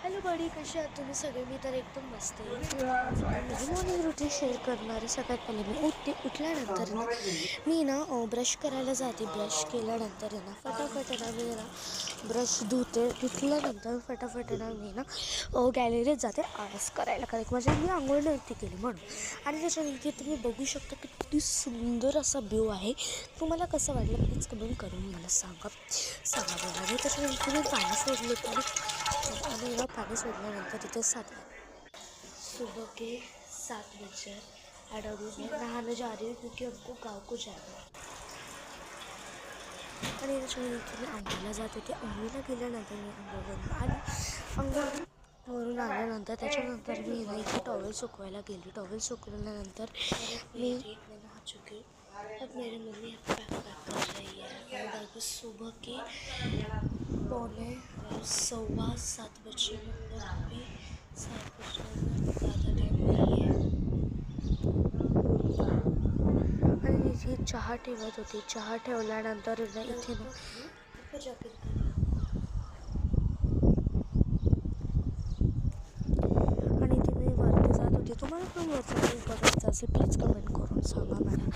Hello बडी, कसे आहात तुम्ही सगळे? मी तर एकदम मस्त आहे. माझी मॉर्निंग रुटीन शेअर करणार आहे. सगळ्यात पहिले मी उठल्यानंतर ना मी ना ब्रश करायला जाते. ब्रश केल्यानंतर आहे ना फटाफट ना मी ना ब्रश धुतल्यानंतर फटाफट ना मी ना गॅलरीत जाते आळस करायला, कारण म्हणजे मी आंघोळ नव्हती केली म्हणून. आणि त्याच्यानंतर तुम्ही बघू शकता किती सुंदर असा व्ह्यू आहे. तुम्हाला कसं वाटलं प्लीज कमेंट करून मला सांगा बघा. आणि त्याच्यानंतर मी पाणी सोडले आणि ना पाणी सोडल्यानंतर तिथे सुबह के 7 बजे अडवून मैं नहाने जा रही हूँ क्योंकि हमको गाँव को जाना है. आणि त्याच्यानंतर मी आंघोळीला जात होते. आंघोळीला गेल्यानंतर मी आंघोळवरून आल्यानंतर त्याच्यानंतर मी ना इथे टॉवेल सुकवायला गेली. टॉवेल सुकवल्यानंतर मी नहा चुकी. अब मेरी मम्मी पैक कर रही है और अभी सुबह के 6:15 बजे, मतलब अभी 7 बजने ज़्यादा टाइम नहीं है. आणि इथे चहा ठेवत होती. चहा ठेवल्यानंतर ना इथे ना आणि इथे मी वरती जात होती. तुम्हाला पण वरती बघायचं असेल प्लीज कमेंट करून सांगा मला.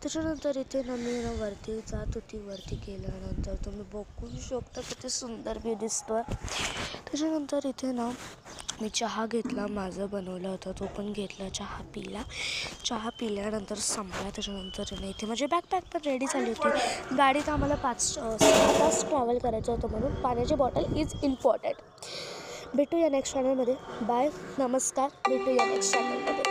त्याच्यानंतर इथे ना मी ना वरती जात होती. वरती गेल्यानंतर तुम्ही बघू शकता किती सुंदर मी दिसतो आहे. त्याच्यानंतर इथे ना मी चहा घेतला, माझं बनवलं होतं तो पण घेतला. चहा पिल्यानंतर संपला. त्याच्यानंतर ना इथे माझी बॅकपॅक पण रेडी झाली होती. गाडीत आम्हाला 6 तास ट्रॅव्हल करायचं होतं म्हणून पाण्याची बॉटल इज इम्पॉर्टंट. भेटूया नेक्स्ट चॅनलमध्ये. बाय, नमस्कार. भेटूया नेक्स्ट चॅनलमध्ये.